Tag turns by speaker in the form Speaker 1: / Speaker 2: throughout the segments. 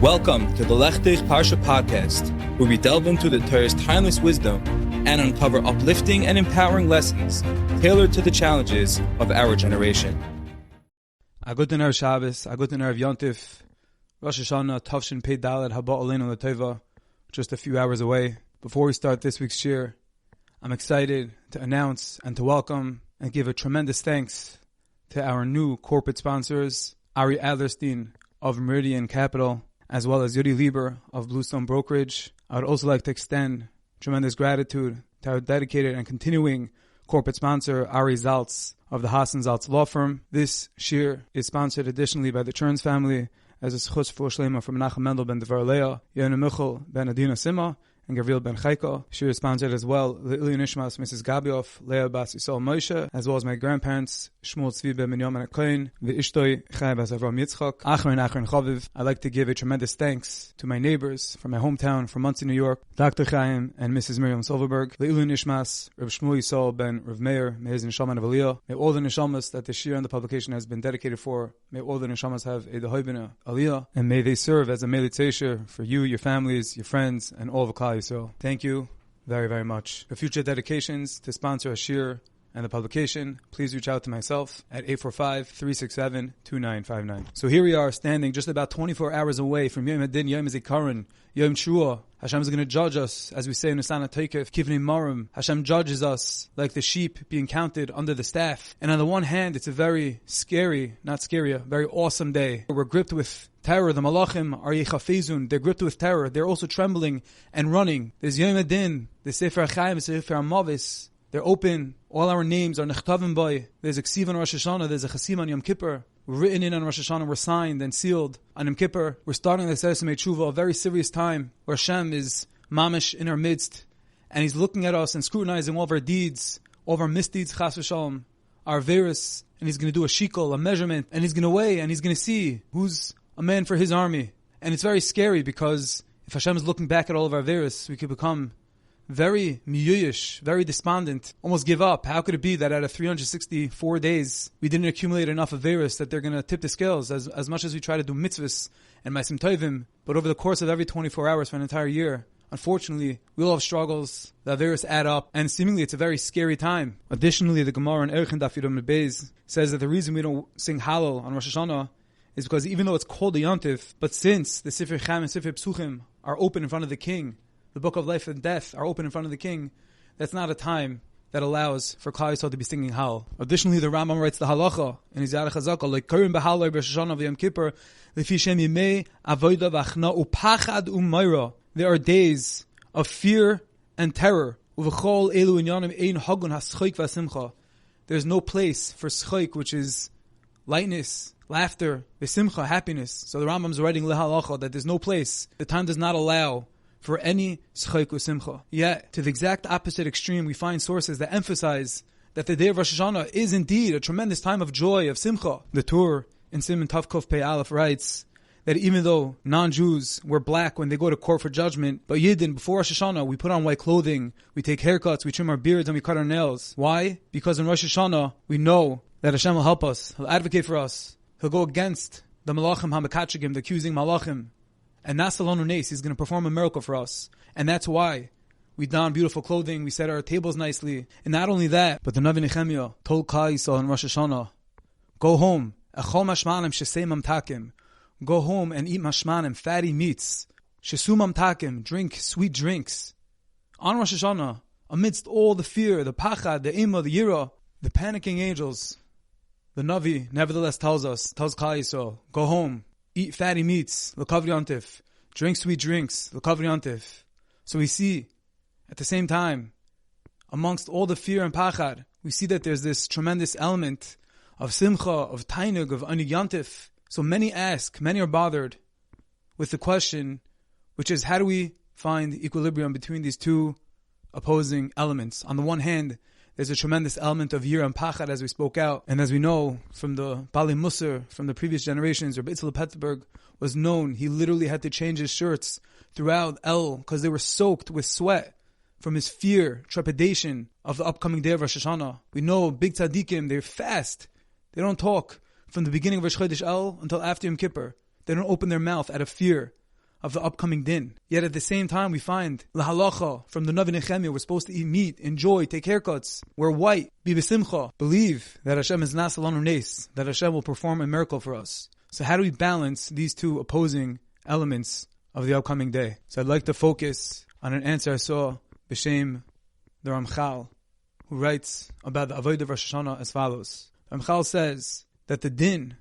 Speaker 1: Welcome to the Lechtich Parsha podcast, where we delve into the Torah's timeless wisdom and uncover uplifting and empowering lessons tailored to the challenges of our generation.
Speaker 2: A guten Erev Shabbos, a guten Erev Yom Tov, Rosh Hashana, Tavshin Pei Dalet, Haba Aleinu L'Tova, just a few hours away. Before we start this week's shiur, I'm excited to announce and to welcome and give a tremendous thanks to our new corporate sponsors, Ari Adlerstein of Meridian Capital, as well as Yuri Lieber of Bluestone Brokerage. I would also like to extend tremendous gratitude to our dedicated and continuing corporate sponsor, Ari Zaltz of the Haas & Zaltz Law Firm. This shiur is sponsored additionally by the Cherns family, as a schutz for Shlema from Menachem Mendel ben Devar Leah, Yonah Michel ben Adina Sima, and Gabriel ben Chaiko. Shiur is sponsored as well, Le'ilui Nishmas Mrs. Gabioff, Leah Bas Yisrael Moshe, as well as my grandparents, Shmuel Tzvi ben Minyamin Akoin, Ve'ishtoi Chaim Bas Avram Yitzchak, Achron Chaviv. I'd like to give a tremendous thanks to my neighbors from my hometown, from Monsey, New York, Dr. Chaim and Mrs. Miriam Silberberg, Le'ilui Nishmas, R Shmuel Yisrael ben R Meir, may his Neshaman of Aliyah. May all the Neshamas that the shiur and the publication has been dedicated for, may all the Neshamas have a Dehoibina Aliyah, and may they serve as a Melit Seisher for you, your families, your friends, and all of Klal Yisrael. Thank you very, very much. For future dedications to sponsor a shiur and the publication, please reach out to myself at 845-367-2959. So here we are, standing just about 24 hours away from Yom Adin, Yom Zikaron, Yom Shua. Hashem is going to judge us, as we say in Nisana Teikef, Kivnei Marim. Hashem judges us like the sheep being counted under the staff. And on the one hand, it's a very scary, not scary, a very awesome day. We're gripped with terror. The Malachim are Yechafezun. They're gripped with terror. They're also trembling and running. There's Yom Adin, the Sefer HaChaim, the Sefer HaMavis. They're open. All our names are Nechtavim by. There's a Ksiv on Rosh Hashana. There's a Chasim on Yom Kippur. We're written in on Rosh Hashana. We're signed and sealed on Yom Kippur. We're starting the Sefer Tshuva, a very serious time where Hashem is mamish in our midst, and He's looking at us and scrutinizing all of our deeds, all of our misdeeds, chas v'shalom, our virus, and He's going to do a shekel, a measurement, and He's going to weigh, and He's going to see who's a man for His army. And it's very scary because if Hashem is looking back at all of our virus, we could become very miyuyish, very despondent, almost give up. How could it be that out of 364 days, we didn't accumulate enough Averis that they're going to tip the scales as much as we try to do mitzvahs and ma'asim tovim, but over the course of every 24 hours for an entire year, unfortunately, we all have struggles, the Averis add up, and seemingly it's a very scary time. Additionally, the Gemara in Erchin Daf Yudam Beis says that the reason we don't sing Hallel on Rosh Hashana is because even though it's called the Yom Tov, but since the Sefer Chaim and Sefer Psuchim are open in front of the king, the book of life and death are open in front of the king, that's not a time that allows for Klal Yisrael to be singing Hallel. Additionally, the Rambam writes the halacha in his Yarech HaZakah, like Kurim b'Hallel Rosh Hashanah v'Yom Kippur, Lefi Shem Yimei Avoda v'Achna Upachad U'Mayra. There are days of fear and terror. Uv'chol elu inyanim ein hagun haschoik v'simcha. There's no place for schoik, which is lightness, laughter, v'simcha, happiness. So the Rambam's writing lehalacha that there's no place. The time does not allow for any schoik v'simcha. Yet, to the exact opposite extreme, we find sources that emphasize that the day of Rosh Hashanah is indeed a tremendous time of joy, of simcha. The Tur in Siman Tav Kuf Pei Aleph writes that even though non-Jews wear black when they go to court for judgment, but Yidden, before Rosh Hashanah, we put on white clothing, we take haircuts, we trim our beards, and we cut our nails. Why? Because in Rosh Hashanah, we know that Hashem will help us. He'll advocate for us. He'll go against the Malachim HaMekatchigim, the accusing Malachim. And Nasalonu Nes, He's going to perform a miracle for us. And that's why we don beautiful clothing, we set our tables nicely. And not only that, but the Navi Nehemiah told Klal Yisrael in Rosh Hashanah, go home, echol mashmanim shesei mamtakim. Go home and eat mashmanim, fatty meats. Shesu mamtakim, drink sweet drinks. On Rosh Hashanah, amidst all the fear, the pachad, the ima, the yira, the panicking angels, the Navi nevertheless tells Klal Yisrael, go home, eat fatty meats, l'kavri yantif, drink sweet drinks, l'kavri yantif. So we see, at the same time, amongst all the fear and pachad, we see that there's this tremendous element of simcha, of tainug, of anig yantif. So many ask, many are bothered with the question, which is how do we find equilibrium between these two opposing elements? On the one hand, there's a tremendous element of yira and pachad, as we spoke out. And as we know from the Bali Musar, from the previous generations, Rabbi Itzel Peterburg was known. He literally had to change his shirts throughout El because they were soaked with sweat from his fear, trepidation of the upcoming day of Rosh Hashanah. We know big tzaddikim, they're fast. They don't talk from the beginning of Rosh Chodesh El until after Yom Kippur. They don't open their mouth out of fear of the upcoming din. Yet at the same time, we find lahalacha from the Navi Nehemiah, we're supposed to eat meat, enjoy, take haircuts, wear white, be b'simcha, believe that Hashem is nas alanu nes, that Hashem will perform a miracle for us. So how do we balance these two opposing elements of the upcoming day? So I'd like to focus on an answer I saw b'shem the Ramchal, who writes about the avodah of Rosh Hashanah as follows. Ramchal says that the din,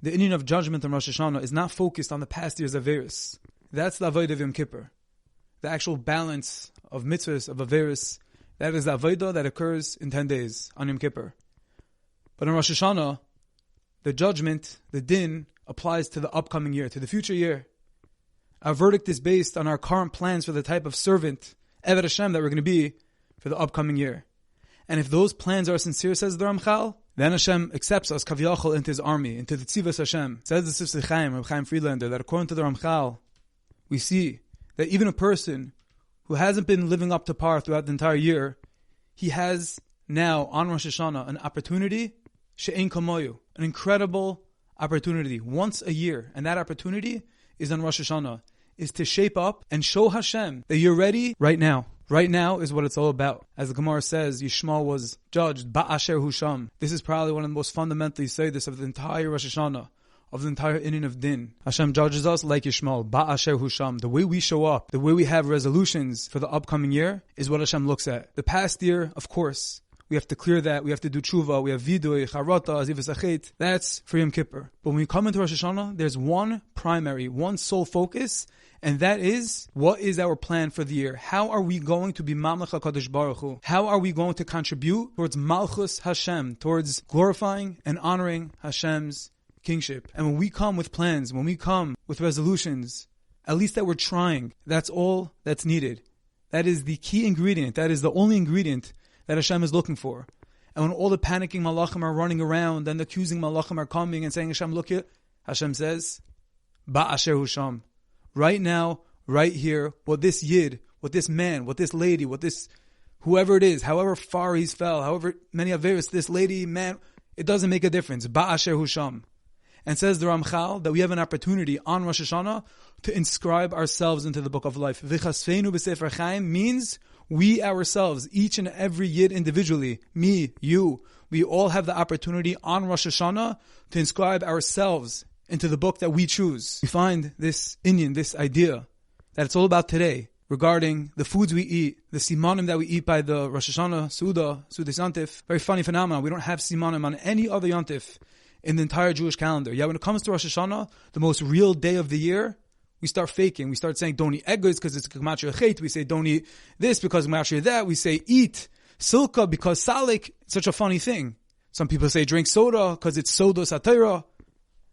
Speaker 2: the Indian of judgment on Rosh Hashanah, is not focused on the past year's Averis. That's the avodah of Yom Kippur. The actual balance of mitzvahs, of Averis, that is the avodah that occurs in 10 days on Yom Kippur. But on Rosh Hashanah, the judgment, the din, applies to the upcoming year, to the future year. Our verdict is based on our current plans for the type of servant, Eved Hashem, that we're going to be for the upcoming year. And if those plans are sincere, says the Ramchal, then Hashem accepts us, Kaviyachol, into His army, into the Tzivas Hashem. Says the Sifsei Chaim, Chaim Friedlander, that according to the Ramchal, we see that even a person who hasn't been living up to par throughout the entire year, he has now, on Rosh Hashanah, an opportunity, she'ein kamoyu, an incredible opportunity, once a year. And that opportunity is on Rosh Hashanah, is to shape up and show Hashem that you're ready right now. Right now is what it's all about. As the Gemara says, Yishmael was judged, Ba'asher Husham. This is probably one of the most fundamentally this of the entire Rosh Hashanah, of the entire Inyan of Din. Hashem judges us like Yishmael, Ba'asher Husham. The way we show up, the way we have resolutions for the upcoming year is what Hashem looks at. The past year, of course, we have to clear that, we have to do tshuva, we have vidui, charata, azivas achet. That's for Yom Kippur. But when we come into Rosh Hashanah, there's one primary, one sole focus, and that is, what is our plan for the year? How are we going to be Mamlech HaKadosh Baruch Hu? How are we going to contribute towards Malchus Hashem, towards glorifying and honoring Hashem's kingship? And when we come with plans, when we come with resolutions, at least that we're trying, that's all that's needed. That is the key ingredient, that is the only ingredient that Hashem is looking for. And when all the panicking malachim are running around and the accusing malachim are coming and saying, Hashem, look here, Hashem says, Ba'asher Husham. Right now, right here, what this yid, what this man, what this lady, what this, whoever it is, however far he's fell, however many Averis, this lady, man, it doesn't make a difference. Ba'asher Husham. And says the Ramchal that we have an opportunity on Rosh Hashanah to inscribe ourselves into the book of life. V'chasfeinu b'sefer Chaim means we ourselves, each and every yid individually, me, you, we all have the opportunity on Rosh Hashanah to inscribe ourselves into the book that we choose. We find this Inyan, this idea, that it's all about today, regarding the foods we eat, the simanim that we eat by the Rosh Hashanah, Sudas Yantif. Very funny phenomenon. We don't have simanim on any other Yantif in the entire Jewish calendar. Yet when it comes to Rosh Hashanah, the most real day of the year, we start faking. We start saying don't eat egos because it's gematria chet. We say don't eat this because gematria that. We say eat silka because salik. It's such a funny thing. Some people say drink soda because it's soda satira.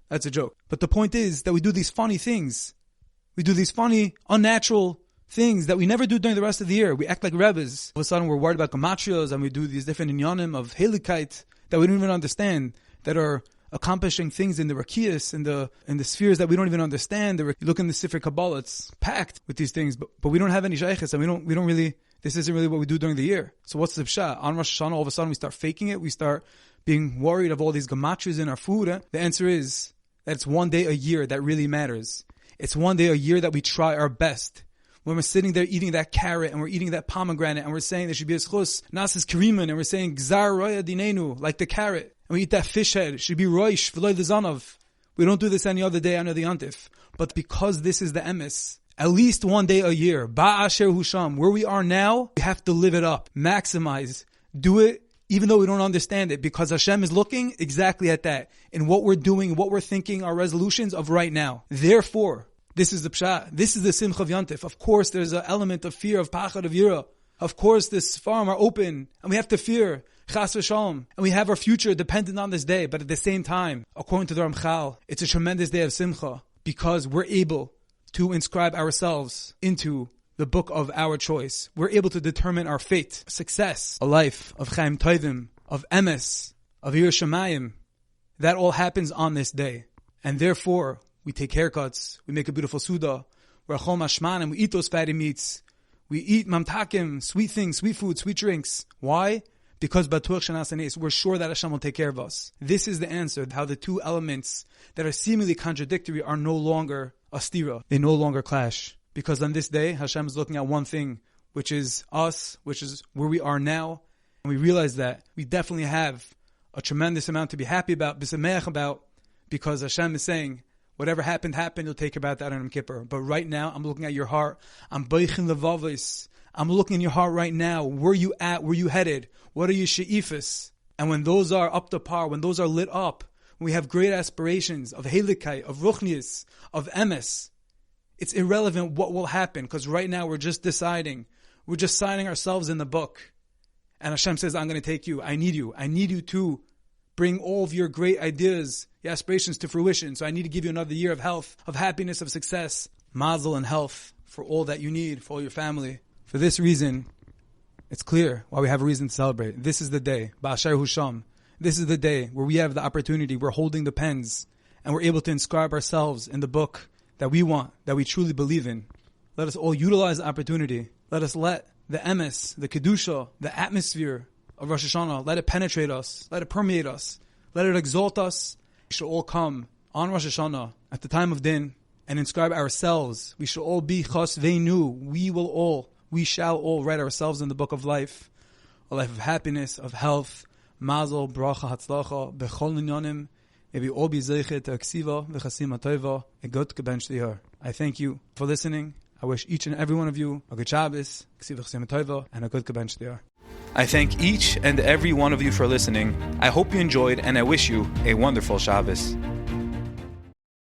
Speaker 2: That's a joke. But the point is that we do these funny things. We do these funny, unnatural things that we never do during the rest of the year. We act like rebbes. All of a sudden we're worried about gematrias and we do these different inyanim of helikite that we don't even understand, that are accomplishing things in the rakiyas, in the spheres that we don't even understand. You look in the Sifrei Kabbalah, it's packed with these things, but we don't have any shaykhs, and we don't really, this isn't really what we do during the year. So what's the pshat? On Rosh Hashanah, all of a sudden we start faking it, we start being worried of all these gematrias in our food. The answer is that it's one day a year that really matters. It's one day a year that we try our best. When we're sitting there eating that carrot and we're eating that pomegranate and we're saying there should be a schus, nasas kariman, and we're saying gzar roya dinenu, like the carrot, and we eat that fish head, it should be roish v'loy l'zanav. We don't do this any other day under the yantif. But because this is the emes, at least one day a year, ba'asher husham, where we are now, we have to live it up, maximize, do it, even though we don't understand it, because Hashem is looking exactly at that, in what we're doing, what we're thinking, our resolutions of right now. Therefore, this is the pshat. This is the simcha of yantif. Of course, there's an element of fear, of pachad, of yira. Of course, this farm are open, and we have to fear, chas v'shalom, and we have our future dependent on this day. But at the same time, according to the Ramchal, it's a tremendous day of simcha, because we're able to inscribe ourselves into the book of our choice. We're able to determine our fate, success, a life of chaim tovim, of emes, of yir shamayim. That all happens on this day. And therefore, we take haircuts, we make a beautiful suda, we're chol mashmanim, we eat those fatty meats, we eat mamtakim, sweet things, sweet food, sweet drinks. Why? Because batuach shanasanes, we're sure that Hashem will take care of us. This is the answer, how the two elements that are seemingly contradictory are no longer a stira. They no longer clash. Because on this day, Hashem is looking at one thing, which is us, which is where we are now. And we realize that we definitely have a tremendous amount to be happy about, b'sameach about, because Hashem is saying, whatever happened, you'll take about that on Yom Kippur. But right now, I'm looking at your heart. I'm boichin levavis. I'm looking in your heart right now. Where you at? Where you headed? What are your she'ifas? And when those are up to par, when those are lit up, when we have great aspirations of helikai, of ruchnius, of emes, it's irrelevant what will happen, because right now we're just deciding. We're just signing ourselves in the book. And Hashem says, I'm going to take you. I need you. I need you to bring all of your great ideas, your aspirations to fruition. So I need to give you another year of health, of happiness, of success, mazel and health for all that you need, for all your family. For this reason, it's clear why we have a reason to celebrate. This is the day, Ba'asher Husham. This is the day where we have the opportunity, we're holding the pens, and we're able to inscribe ourselves in the book that we want, that we truly believe in. Let us all utilize the opportunity. Let us let the emes, the kedusha, the atmosphere of Rosh Hashanah, let it penetrate us, let it permeate us, let it exalt us. We should all come on Rosh Hashanah at the time of din and inscribe ourselves. We should all be chas veinu. We shall all write ourselves in the book of life, a life of happiness, of health, mazel, bracha, hatzlacha, bechol ninyanim. May we all be zeichet to aksiva v'chasim atova a gut geben shiur. I thank you for listening. I wish each and every one of you a good Shabbos, aksiva v'chasim atova, and a gut geben shiur.
Speaker 1: I thank each and every one of you for listening. I hope you enjoyed, and I wish you a wonderful Shabbos.